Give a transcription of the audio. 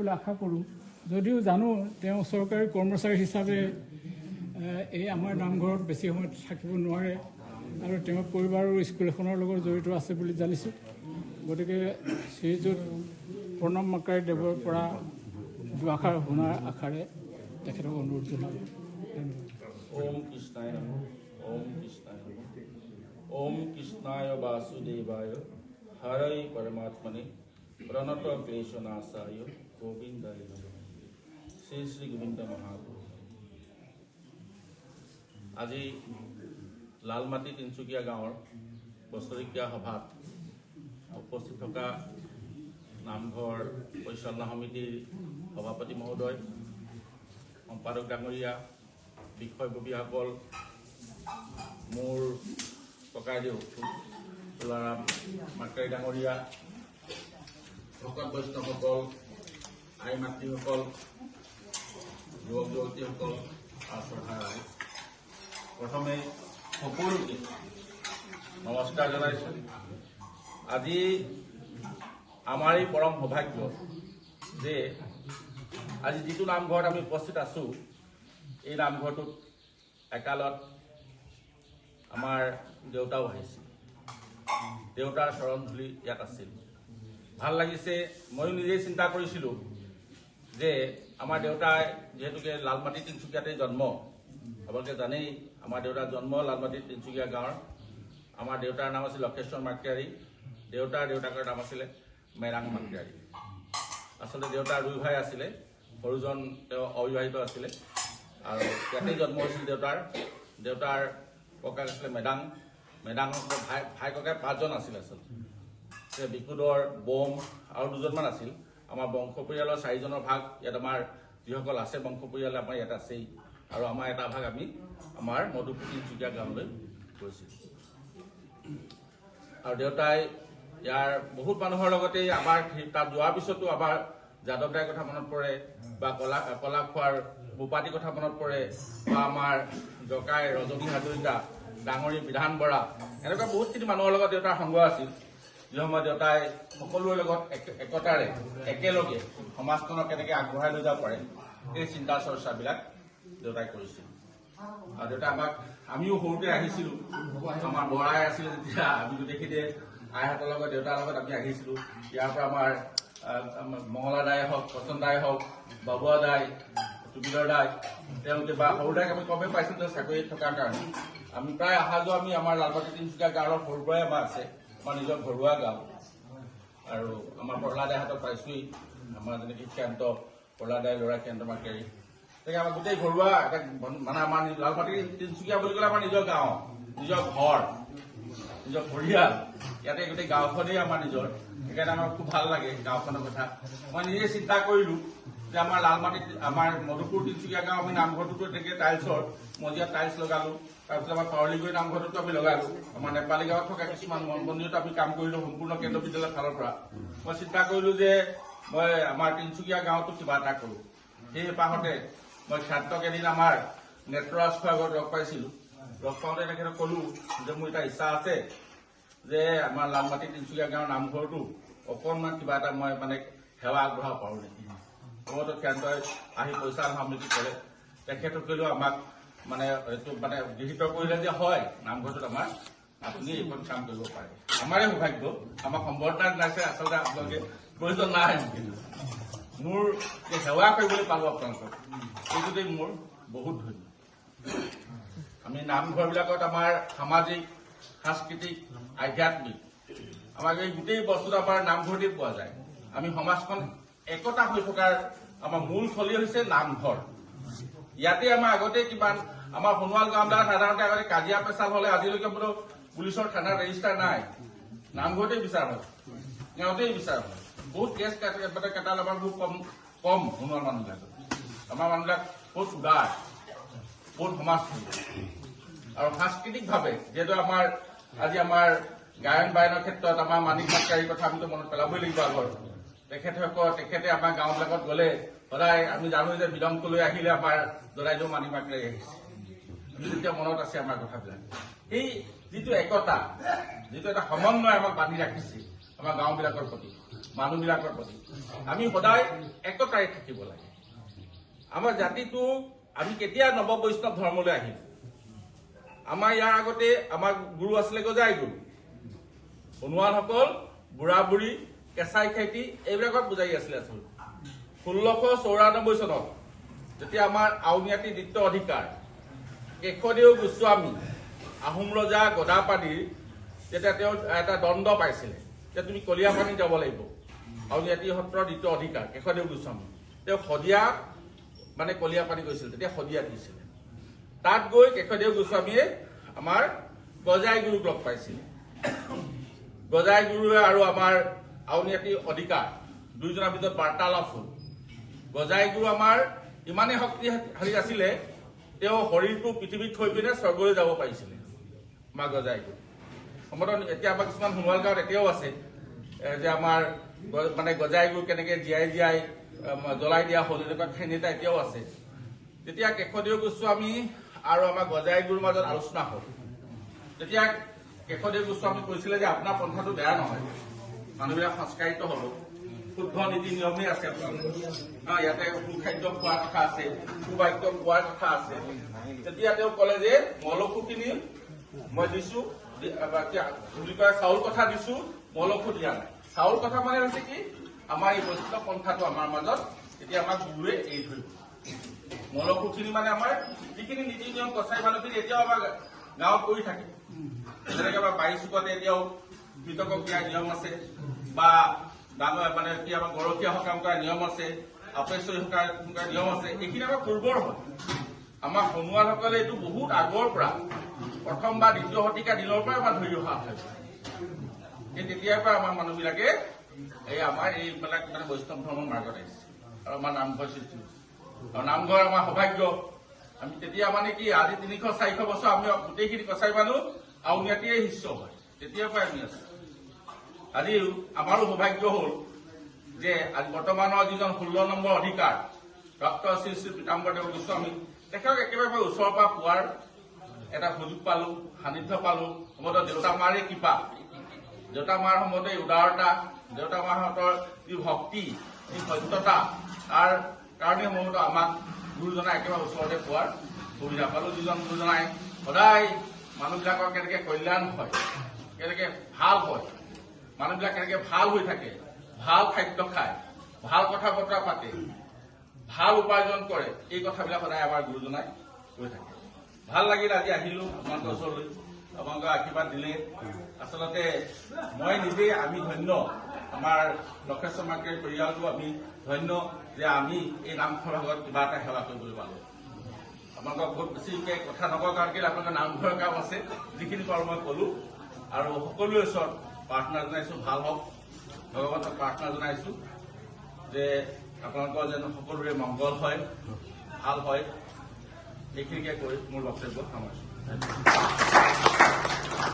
বুলি আশা কৰোঁ। যদিও জানো তেওঁ চৰকাৰী কৰ্মচাৰী হিচাপে এই আমাৰ নামঘৰত বেছি সময় থাকিব নোৱাৰে আৰু তেওঁ পৰিবাৰ আৰু স্কুল এখনৰ লগত জড়িত আছে বুলি জানিছোঁ। গতিকে শ্ৰীযুত প্ৰণৱ মাকাৰী দেৱৰ পৰা দুআষাৰ শুনাৰ আশাৰে তেখেতক অনুৰোধ জনালোঁ। ওম কৃষ্ণায় নমঃ। ওম কৃষ্ণায় নমঃ। ওম কৃষ্ণায় বাসুদেবায় হৰৈ পৰমাত্মনে প্ৰণত ক্লেশনাশায় গোবিন্দায় নমঃ। শ্ৰী শ্ৰী গোবিন্দ মহাপুৰুষ। আজি লালমাটি তিনিচুকীয়া গাঁৱৰ বছৰেকীয়া সভাত উপস্থিত থকা নামঘৰ পৰিচালনা সমিতিৰ সভাপতি মহোদয়, সম্পাদক ডাঙৰীয়া, বিষয়ববীয়াসকল, মোৰ ককাইদেউ তুলাৰাম মাকাৰী ডাঙৰীয়া, ভকত বৈষ্ণৱসকল, আই মাতৃসকল, যুৱক যুৱতীসকল, শ্ৰদ্ধা ৰাইজ, প্ৰথমে সকলোকে নমস্কাৰ জনাইছোঁ। আজি আমাৰ এই পৰম সৌভাগ্য যে আজি যিটো নামঘৰত আমি উপস্থিত আছোঁ, এই নামঘৰটোত একালত আমাৰ দেউতাও আহিছিল। দেউতাৰ চৰণধূলি ইয়াত আছিল। ভাল লাগিছে। ময়ো নিজেই চিন্তা কৰিছিলোঁ যে আমাৰ দেউতাই যিহেতুকে লালমাটি তিনিচুকীয়াতে জন্ম, আপোনালোকে জানেই আমাৰ দেউতাৰ জন্ম লালমাটি তিনিচুকীয়া গাঁৱৰ। আমাৰ দেউতাৰ নাম আছিল লক্ষেশ্বৰ মাকাৰী, দেউতাৰ দেউতাকৰ নাম আছিলে মেৰাং মাকাৰী। আচলতে দেউতাৰ দুই ভাই আছিলে, সৰুজন তেওঁ অবিবাহিত আছিলে আৰু ইয়াতেই জন্ম হৈছিল দেউতাৰ ককাক আছিলে মেডাং। মেডাঙৰ ভাই ককাই 5জন আছিল আচলতে। বিকুদৰ, বোম আৰু 2জনমান আছিল। আমাৰ বংশ পৰিয়ালৰ 4জনৰ ভাগ ইয়াত আমাৰ যিসকল আছে বংশ পৰিয়াল আমাৰ ইয়াত আছেই, আৰু আমাৰ এটা ভাগ আমি আমাৰ মধুপুৰ তিনিচুকীয়া গাঁৱলৈ গৈছিলোঁ। আৰু দেউতাই ইয়াৰ বহুত মানুহৰ লগতে আমাৰ তাত যোৱাৰ পিছতো আমাৰ যাদৱ দাইৰ কথা মনত পৰে, বা কলা খোৱাৰ বোপাটিৰ কথা মনত পৰে, বা আমাৰ জকাই ৰজনী হাজৰিকা, ডাঙৰী বিধান বৰা, এনেকুৱা বহুতখিনি মানুহৰ লগত দেউতাৰ সংগ আছিল। যি সময় দেউতাই সকলোৰে লগত একতাৰে একেলগে সমাজখনক কেনেকৈ আগবঢ়াই লৈ যাব পাৰে, এই চিন্তা চৰ্চাবিলাক দেউতাই কৰিছিল। আৰু দেউতাই আমিও সৰুতে আহিছিলোঁ, আমাৰ বৰাই আছিলে যেতিয়া আমি গোটেইখিনিয়ে আইহঁতৰ লগত দেউতাৰ লগত আমি আহিছিলোঁ। ইয়াৰ পৰা আমাৰ মঙলা দাই হওক, পচন দাই হওক, বাবুৱা দাই, টুবিলৰ দাই, তেওঁলোকে বা সৰু দাইক আমি কমেই পাইছিলোঁ চাকৰিত থকাৰ কাৰণে। আমি প্ৰায় অহা যোৱা আমি আমাৰ লালমাটি তিনিচুকীয়া গাঁৱৰ সৰুৰ পৰাই আমাৰ আছে, আমাৰ নিজৰ ঘৰুৱা গাঁও। আৰু আমাৰ প্ৰহ্লাদ দাইহঁতক পাইছোঁৱেই, আমাৰ যেনেকৈ ক্ষান্ত প্ৰহ্লাদ দাই ল'ৰা ক্ষান্ত মাকাৰী, তেনেকৈ আমাৰ গোটেই ঘৰুৱা এটা মানে আমাৰ লালমাটি তিনিচুকীয়া বুলি ক'লে আমাৰ নিজৰ গাঁও, নিজৰ ঘৰ, নিজৰ পৰিয়াল, ইয়াতে গোটেই গাঁওখনেই আমাৰ নিজৰ। সেইকাৰণে আমাৰ খুব ভাল লাগে গাঁওখনৰ কথা। মই নিজে চিন্তা কৰিলোঁ যে আমাৰ লালমাটিত আমাৰ মধুপুৰ তিনিচুকীয়া গাঁও আমি নামঘৰটোতো তেনেকৈ টাইলছৰ মজিয়াত টাইলছ লগালোঁ। তাৰপিছত আমাৰ পাৱলিগুৰি নামঘৰটোতো আমি লগালোঁ। আমাৰ নেপালী গাঁৱত থকা কিছুমান মন মন্দিৰত আমি কাম কৰিলোঁ সম্পূৰ্ণ কেন্দ্ৰ বিদ্যালয়ৰ ফালৰ পৰা। মই চিন্তা কৰিলোঁ যে মই আমাৰ তিনিচুকীয়া গাঁৱতো কিবা এটা কৰোঁ। সেই হেঁপাহতে মই ক্ষান্তক এদিন আমাৰ নেত্ৰৰাজ খোৱাৰ আগত লগ পাইছিলোঁ। লগ পাওঁতে তেখেতক ক'লোঁ যে মোৰ এটা ইচ্ছা আছে যে আমাৰ লালমাটি তিনিচুকীয়া গাঁৱৰ নামঘৰটো অকণমান কিবা এটা মই মানে সেৱা আগবঢ়াব পাৰোঁ নেকি। বহুতো ক্ষান্তই আহি পইচা আহা বুলি ক'লে। তেখেতসকলেও আমাক মানে এইটো মানে গৃহীত কৰিলে যে হয়, নামঘৰটোত আমাৰ আপুনি এইখন কাম কৰিব পাৰে। আমাৰে সৌভাগ্য, আমাক সম্বৰ্ধনা জনাইছে। আচলতে আপোনালোকে প্ৰয়োজন নাই, মোৰ সেৱা কৰিবলৈ পালোঁ আপোনালোকক, এইটোতেই মোৰ বহুত ধন্য। আমি নামঘৰবিলাকত আমাৰ সামাজিক, সাংস্কৃতিক, আধ্যাত্মিক, আমাক এই গোটেই বস্তুটো আমাৰ নামঘৰতেই পোৱা যায়। আমি সমাজখন একতা হৈ থকাৰ আমাৰ মূল থলী হৈছে নামঘৰ। ইয়াতে আমাৰ আগতে কিমান আমাৰ সোণোৱাল গাঁওবিলাকত সাধাৰণতে আগতে কাজিয়া পেচাল হ'লে আজিলৈকে বোলো পুলিচৰ থানাত ৰেজিষ্টাৰ নাই, নামঘৰতেই বিচাৰ হয়, গাঁৱতেই বিচাৰ হয়। বহুত কেছ কেটাল আমাৰ বহুত কম সোণোৱাল মানুহবিলাকত। আমাৰ মানুহবিলাক বহুত উদাৰ, বহুত সমাজখী আৰু সাংস্কৃতিকভাৱে যিহেতু আমাৰ আজি আমাৰ গায়ন বায়নৰ ক্ষেত্ৰত আমাৰ মানিক মাকাৰীৰ কথা আমিতো মনত পেলাবই লাগিব আগৰ। তেখেতে আমাৰ গাঁওবিলাকত গ'লে সদায় আমি জানো যে বিলম্বলৈ আহিলে আমাৰ দৰাইদেউ মানিক মাকাৰী আহিছে, যেতিয়া মনত আছে আমাৰ কথাবিলাক। এই যিটো একতা, যিটো এটা সমন্বয় আমাক বান্ধি ৰাখিছে আমাৰ গাঁওবিলাকৰ প্ৰতি, মানুহবিলাকৰ প্ৰতি আমি সদায় একতাৰে থাকিব লাগে। আমাৰ জাতিটো আমি কেতিয়া নৱ বৈষ্ণৱ ধৰ্মলৈ আহিম? আমাৰ ইয়াৰ আগতে আমাৰ গুৰু আছিলে গজাই গুৰু, সোণোৱালসকল, বুঢ়া বুঢ়ী, কেঁচাই খেতি এইবিলাকত পূজাৰী আছিলে আচলতে। 1694 চনত যেতিয়া আমাৰ আউনীআটী দ্বিতীয় অধিকাৰ কেশৱদেৱ গোস্বামী আহোম ৰজা গদাপাণিৰ যেতিয়া তেওঁ এটা দণ্ড পাইছিলে যে তুমি কলীয়াপানী যাব লাগিব, আউনীআটী সত্ৰৰ দ্বিতীয় অধিকাৰ কেশৱদেৱ গোস্বামী তেওঁ শদিয়া মানে কলীয়াপানী গৈছিল, তেতিয়া শদিয়া দিছিলে। তাত গৈ কেশৱদেৱ গোস্বামীয়ে আমাৰ গজাই গুৰুক লগ পাইছিল। গজাই গুৰুৱে আৰু আমাৰ আউনীআটী অধিকাৰ দুয়োজনৰ ভিতৰত বাৰ্তালাপ হ'ল। গজাই গুৰু আমাৰ ইমানেই শক্তিশালী আছিলে, তেওঁ শৰীৰটো পৃথিৱীত থৈ পিনে স্বৰ্গলৈ যাব পাৰিছিলে। আমাৰ গজাই গুৰু সম্ভৱতঃ এতিয়া আমাৰ কিছুমান সোণোৱাল গাঁৱত এতিয়াও আছে যে আমাৰ মানে গজাই গুৰু কেনেকে জীয়াই জীয়াই জ্বলাই দিয়া হ'ল, এনেকুৱা ঠাই এটা এতিয়াও আছে। তেতিয়া কেশৱদেৱ গোস্বামী আৰু আমাৰ গজাই গুৰুৰ মাজত আলোচনা হ'ল। তেতিয়া কেশৱদেৱ গোস্বামী কৈছিলে যে আপোনাৰ পন্থাটো বেয়া নহয়, মানুহবিলাক সংস্কাৰিত হ'ব, শুদ্ধ নীতি নিয়মেই আছে আপোনালোকৰ, ইয়াতে সুখাদ্য খোৱাৰ কথা আছে, সুবাক্য কোৱাৰ কথা আছে। তেতিয়া তেওঁ ক'লে যে মলসুখিনি মই দিছো বুলি কয়, চাউল কথা দিছো, মলসু দিয়া নাই। চাউল কথা মানে হৈছে কি, আমাৰ এই বৈষ্ণৱ পন্থাটো আমাৰ মাজত এতিয়া আমাক গুৰুৱে এৰি থৈ গ'ল। মলসুখিনি মানে আমাৰ যিখিনি নীতি নিয়ম কছাৰী মানুহখিনি এতিয়াও আমাৰ গাঁৱত কৰি থাকে। যেনেকে আমাৰ বাৰী চুকতে এতিয়াও মৃতকক দিয়াৰ নিয়ম আছে, বা ডাঙৰ মানে কি আমাৰ গৰখীয়া সকাম কৰাৰ নিয়ম আছে, আপেশ্বৰী সকাম কৰাৰ নিয়ম আছে। এইখিনি আমাৰ পূৰ্বৰ হয়। আমাৰ সোণোৱালসকলে এইটো বহুত আগৰ পৰা, প্ৰথম বা দ্বিতীয় শতিকা দিনৰ পৰা আমাৰ ধৰি অহা হয়। এই তেতিয়াৰ পৰা আমাৰ মানুহবিলাকে এই আমাৰ এইবিলাক মানে বৈষ্ণৱ ধৰ্মৰ মাৰ্গত আহিছে আৰু আমাৰ নামঘৰ সৃষ্টি হৈছে। আৰু নামঘৰ আমাৰ সৌভাগ্য। আমি তেতিয়া মানে কি আজি 300-400 বছৰ আমি গোটেইখিনি কছাৰী মানুহ আউনীআটীয়ে শিষ্য হয়, তেতিয়াৰ পৰাই আমি আছো। আজি আমাৰো সৌভাগ্য হ'ল যে আজি বৰ্তমানৰ যিজন 16 নম্বৰ অধিকাৰ ডক্টৰ শ্ৰী শ্ৰী পীতাম্বৰদেৱ গোস্বামী, তেখেতক একেবাৰে ওচৰৰ পৰা পোৱাৰ এটা সুযোগ পালো, সান্নিধ্য পালো। সম্ভৱতঃ দেউতা মাৰে কৃপা, দেউতা মাৰ সম্বন্ধে উদাৰতা, দেউতা মাহঁতৰ যি ভক্তি, যি সত্যতা, তাৰ কাৰণে সম্ভৱতঃ আমাক গুৰুজনাই একেবাৰে ওচৰতে পোৱাৰ সুবিধা পালো। যিজন গুৰুজনাই সদায় মানুহবিলাকৰ কেনেকে কল্যাণ হয়, কেনেকে ভাল হয়, মানুহবিলাক কেনেকে ভাল হৈ থাকে, ভাল খাদ্য খায়, ভাল কথা বতৰা পাতে, ভাল উপাৰ্জন কৰে, এই কথাবিলাক সদায় আমাৰ গুৰুজনাই কৈ থাকে। ভাল লাগিল আজি আহিলো আপোনালোকৰ ওচৰলৈ, আপোনালোকে আশীৰ্বাদ দিলে। আচলতে মই নিজেই আমি ধন্য, আমাৰ লক্ষেশ্বৰ মাৰ্কেট পৰিয়ালটো আমি ধন্য যে আমি এই নামঘৰ ভাগত কিবা এটা সেৱা কৰিবলৈ পালো। আপোনালোকক বহুত বেছিকে কথা নকওঁ, কাৰণ কি আপোনালোকৰ নামঘৰৰ কাম আছে, যিখিনি পাৰো মই কলো। আৰু সকলোৰে ওচৰত প্ৰাৰ্থনা জনাইছো, ভাল হওক, ভগৱানক প্ৰাৰ্থনা জনাইছো যে আপোনালোকৰ যেন সকলোৰে মংগল হয়, ভাল হয়। এইখিনিকে কৈ মোৰ বক্তব্য সামৰিছো।